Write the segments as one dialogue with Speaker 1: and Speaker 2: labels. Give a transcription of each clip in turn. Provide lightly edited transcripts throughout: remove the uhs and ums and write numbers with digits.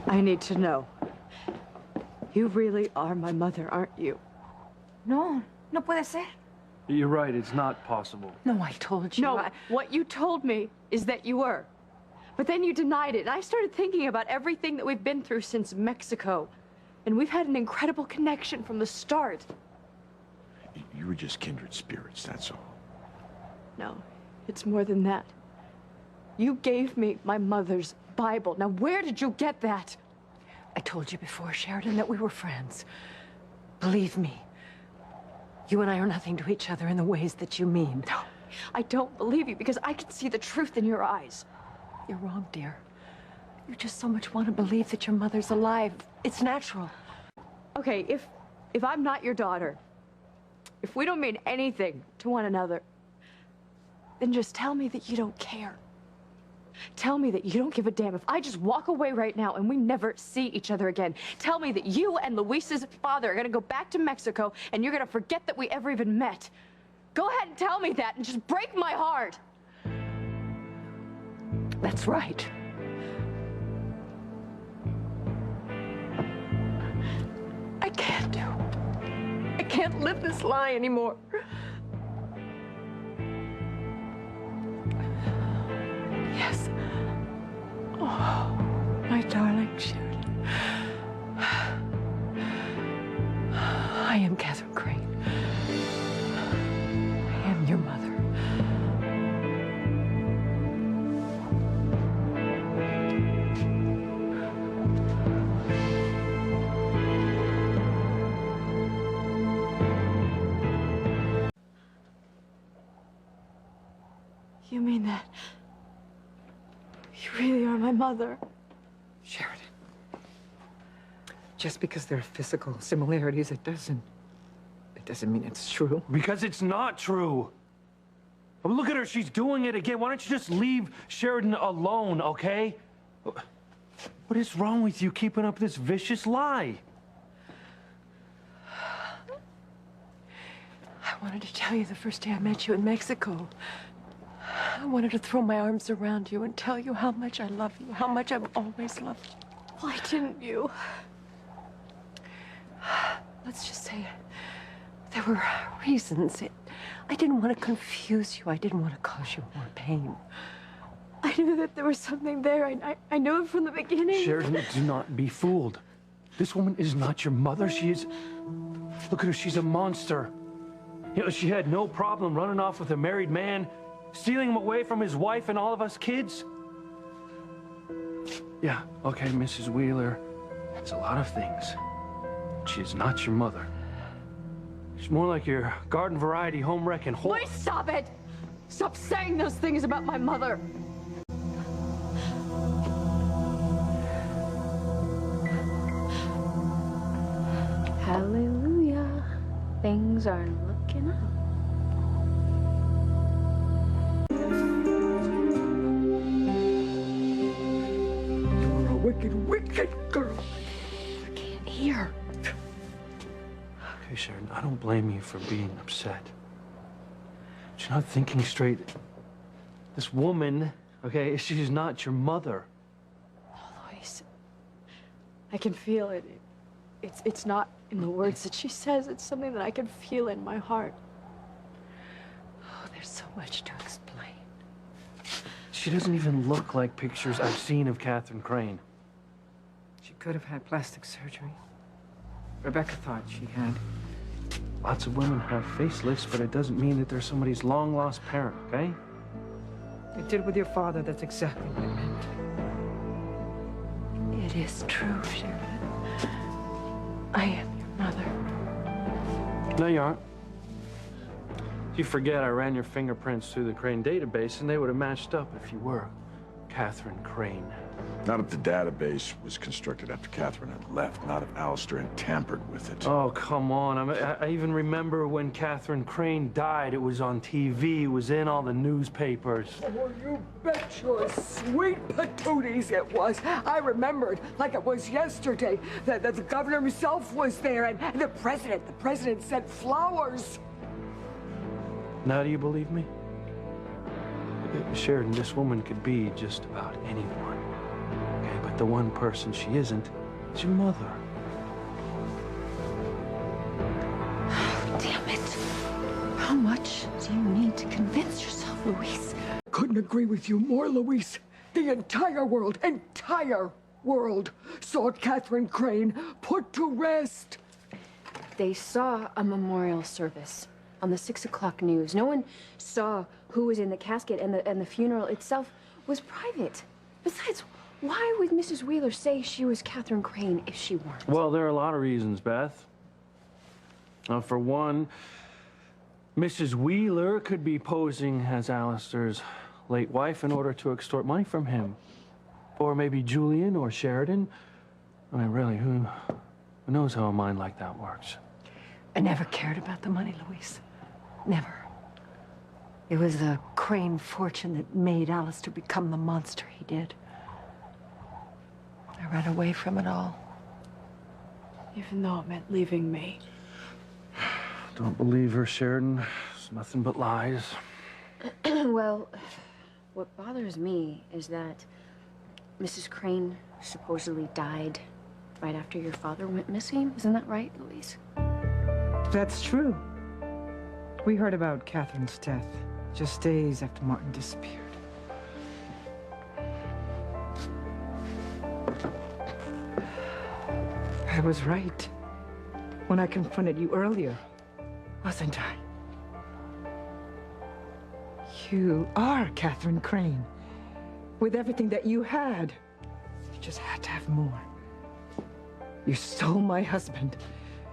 Speaker 1: I need to know. You really are my mother, aren't you?
Speaker 2: No, no puede ser.
Speaker 3: You're right, it's not possible.
Speaker 2: No, I told you.
Speaker 1: No, what you told me is that you were. But then you denied it, and I started thinking about everything that we've been through since Mexico. And we've had an incredible connection from the start.
Speaker 4: You were just kindred spirits, that's all.
Speaker 1: No, it's more than that. You gave me my mother's Bible. Now, where did you get that?
Speaker 2: I told you before, Sheridan, that we were friends. Believe me, you and I are nothing to each other in the ways that you mean.
Speaker 1: No, I don't believe you because I can see the truth in your eyes.
Speaker 2: You're wrong, dear. You just so much want to believe that your mother's alive. It's natural.
Speaker 1: Okay, if I'm not your daughter, if we don't mean anything to one another, then just tell me that you don't care. Tell me that you don't give a damn if I just walk away right now and we never see each other again. Tell me that you and Luis's father are gonna go back to Mexico and you're gonna forget that we ever even met. Go ahead and tell me that and just break my heart.
Speaker 2: That's right. I can't live this lie anymore. Yes. Oh, my darling Sheridan. I am Katherine Crane. I am your mother.
Speaker 1: You mean that? You really are my mother.
Speaker 2: Sheridan. Just because there are physical similarities, it doesn't mean it's true.
Speaker 3: Because it's not true. Oh, look at her, she's doing it again. Why don't you just leave Sheridan alone, okay? What is wrong with you keeping up this vicious lie?
Speaker 2: I wanted to tell you the first day I met you in Mexico. I wanted to throw my arms around you and tell you how much I love you, how much I've always loved you.
Speaker 1: Why didn't you?
Speaker 2: Let's just say there were reasons. I didn't want to confuse you. I didn't want to cause you more pain.
Speaker 1: I knew that there was something there. I knew it from the beginning.
Speaker 3: Sheridan, do not be fooled. This woman is not your mother. She is... Look at her, she's a monster. You know, she had no problem running off with a married man, stealing him away from his wife and all of us kids. Yeah, okay, Mrs. Wheeler, it's a lot of things. She is not your mother. She's more like your garden variety home wrecking whore.
Speaker 1: Please stop it! Stop saying those things about my mother.
Speaker 5: Hallelujah. Things are looking up.
Speaker 2: You're a wicked, wicked girl. I can't hear.
Speaker 3: Okay, Sheridan, I don't blame you for being upset. But you're not thinking straight. This woman, okay, she's not your mother.
Speaker 1: Luis, I can feel it. It's not in the words that she says. It's something that I can feel in my heart.
Speaker 2: Oh, there's so much to explain.
Speaker 3: She doesn't even look like pictures I've seen of Katherine Crane.
Speaker 2: She could have had plastic surgery. Rebecca thought she had.
Speaker 3: Lots of women have facelifts, but it doesn't mean that they're somebody's long-lost parent, okay?
Speaker 2: You did with your father, that's exactly what it meant. It is true, Sheridan. I am your mother.
Speaker 3: No, you aren't. You forget I ran your fingerprints through the Crane database, and they would have matched up if you were Katherine Crane.
Speaker 4: Not if the database was constructed after Katherine had left, not if Alistair had tampered with it.
Speaker 3: Oh, come on. I even remember when Katherine Crane died. It was on TV. It was in all the newspapers.
Speaker 6: Oh, you bet your sweet patooties it was. I remembered like it was yesterday that the governor himself was there and the president sent flowers.
Speaker 3: Now do you believe me? Sheridan, this woman could be just about anyone. Okay, but the one person she isn't is your mother.
Speaker 2: Damn it. How much do you need to convince yourself, Luis?
Speaker 6: Couldn't agree with you more, Luis. The entire world saw Katherine Crane put to rest.
Speaker 1: They saw a memorial service on the 6 o'clock news. No one saw who was in the casket, and the funeral itself was private. Besides, why would Mrs. Wheeler say she was Katherine Crane if she weren't?
Speaker 3: Well, there are a lot of reasons, Beth. For one, Mrs. Wheeler could be posing as Alistair's late wife in order to extort money from him. Or maybe Julian or Sheridan. I mean, really, who knows how a mind like that works?
Speaker 2: I never cared about the money, Luis. Never. It was the Crane fortune that made Alistair become the monster he did. I ran away from it all.
Speaker 1: Even though it meant leaving me.
Speaker 3: Don't believe her, Sheridan. It's nothing but lies.
Speaker 1: Well, what bothers me is that Mrs. Crane supposedly died right after your father went missing. Isn't that right, Louise?
Speaker 7: That's true. We heard about Catherine's death just days after Martin disappeared. I was right when I confronted you earlier, wasn't I? You are Katherine Crane. With everything that you had, you just had to have more. You stole my husband.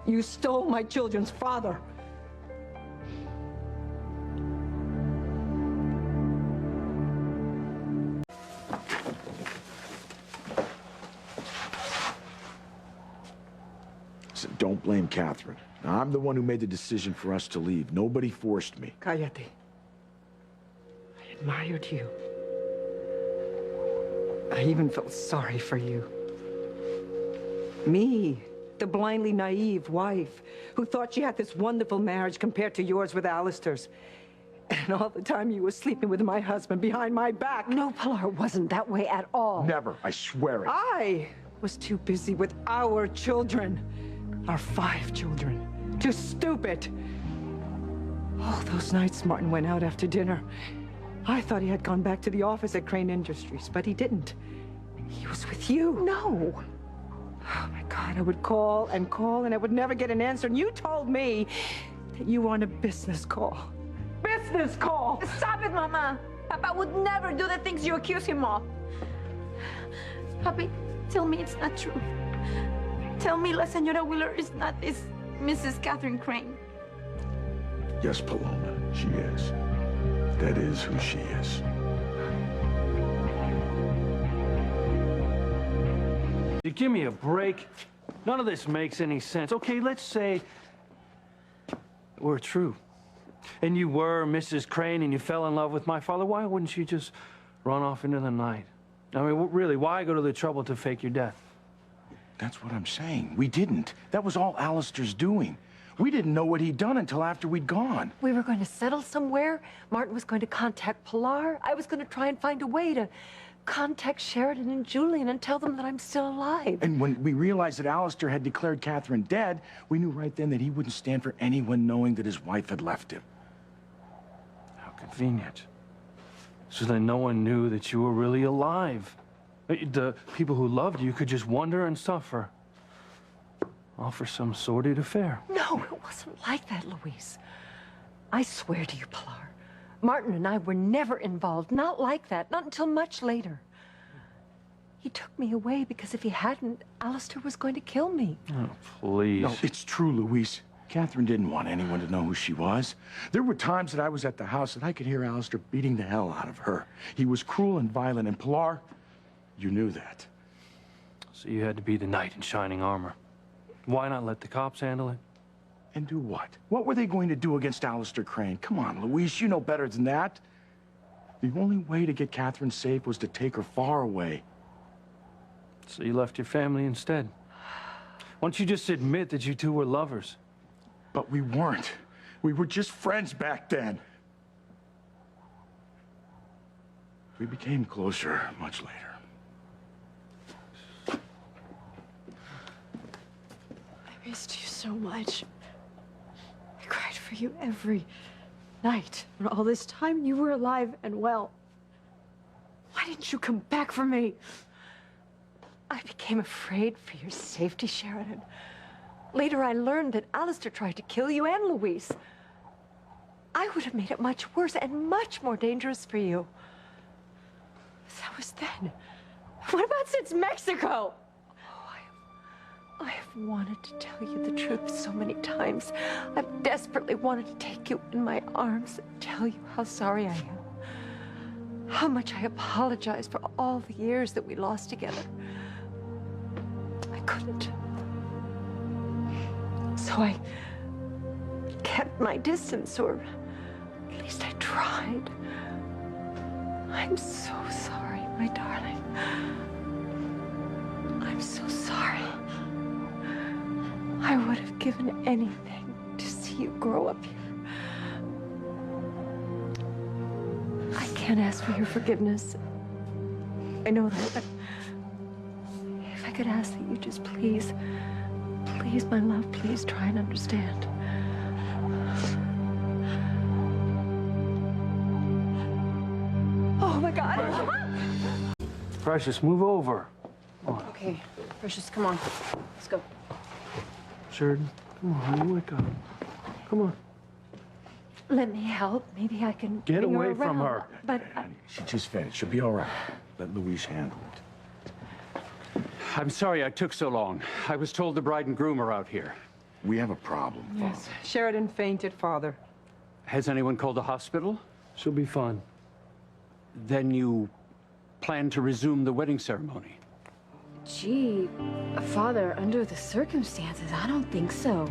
Speaker 7: You stole my children's father.
Speaker 4: So don't blame Katherine. Now, I'm the one who made the decision for us to leave. Nobody forced me.
Speaker 7: Cállate. I admired you. I even felt sorry for you. Me, the blindly naive wife who thought she had this wonderful marriage compared to yours with Alistair's. And all the time you were sleeping with my husband behind my back.
Speaker 2: No, Pilar, it wasn't that way at all.
Speaker 4: Never, I swear it.
Speaker 7: I was too busy with our children. Our 5 children. Too stupid. All those nights Martin went out after dinner. I thought he had gone back to the office at Crane Industries, but he didn't. He was with you.
Speaker 2: No.
Speaker 7: Oh my God, I would call, and I would never get an answer. And you told me that you were on a business call. Business call!
Speaker 8: Stop it, Mama. Papa would never do the things you accuse him of. Papi, tell me it's not true. Tell me La Señora Wheeler is not this Mrs. Katherine Crane.
Speaker 4: Yes, Paloma, she is. That is who she is.
Speaker 3: You give me a break. None of this makes any sense. Okay, let's say it were true. And you were Mrs. Crane and you fell in love with my father. Why wouldn't you just run off into the night? I mean, really, why go to the trouble to fake your death?
Speaker 9: That's what I'm saying. We didn't. That was all Alistair's doing. We didn't know what he'd done until after we'd gone.
Speaker 2: We were going to settle somewhere. Martin was going to contact Pilar. I was going to try and find a way to contact Sheridan and Julian and tell them that I'm still alive.
Speaker 9: And when we realized that Alistair had declared Katherine dead, we knew right then that he wouldn't stand for anyone knowing that his wife had left him.
Speaker 3: How convenient. So then no one knew that you were really alive. The people who loved you could just wonder and suffer. All for some sordid affair.
Speaker 2: No, it wasn't like that, Luis. I swear to you, Pilar. Martin and I were never involved. Not like that. Not until much later. He took me away because if he hadn't, Alistair was going to kill me.
Speaker 3: Oh, please.
Speaker 9: No, it's true, Luis. Katherine didn't want anyone to know who she was. There were times that I was at the house and I could hear Alistair beating the hell out of her. He was cruel and violent, and Pilar, you knew that.
Speaker 3: So you had to be the knight in shining armor. Why not let the cops handle it?
Speaker 9: And do what? What were they going to do against Alistair Crane? Come on, Luis, you know better than that. The only way to get Katherine safe was to take her far away.
Speaker 3: So you left your family instead. Why don't you just admit that you two were lovers?
Speaker 9: But we weren't. We were just friends back then. We became closer much later.
Speaker 1: missed you so much. I cried for you every night. And all this time, you were alive and well. Why didn't you come back for me?
Speaker 2: I became afraid for your safety, Sheridan. Later, I learned that Alistair tried to kill you and Louise. I would have made it much worse and much more dangerous for you.
Speaker 1: That was then. What about since Mexico?
Speaker 2: I have wanted to tell you the truth so many times. I've desperately wanted to take you in my arms and tell you how sorry I am. How much I apologize for all the years that we lost together. I couldn't. So I kept my distance, or at least I tried. I'm so sorry, my darling. I'm so sorry. I would have given anything to see you grow up here. I can't ask for your forgiveness. I know that, but if I could ask that you just please, my love, please try and understand.
Speaker 1: Oh my God.
Speaker 3: Precious, move over.
Speaker 5: Okay, Precious, come on. Let's go.
Speaker 3: Sheridan, come on, honey, wake up. Come on.
Speaker 2: Let me help. Maybe I can
Speaker 3: Get
Speaker 2: bring
Speaker 3: away
Speaker 2: her
Speaker 3: from
Speaker 2: around.
Speaker 3: her.
Speaker 2: But
Speaker 9: She just fainted. She'll be all right. Let Louise handle it.
Speaker 10: I'm sorry I took so long. I was told the bride and groom are out here.
Speaker 9: We have a problem,
Speaker 7: Yes,
Speaker 9: Father.
Speaker 7: Sheridan fainted, Father.
Speaker 10: Has anyone called the hospital?
Speaker 3: She'll be fine.
Speaker 10: Then you plan to resume the wedding ceremony?
Speaker 5: Gee, Father, under the circumstances, I don't think so.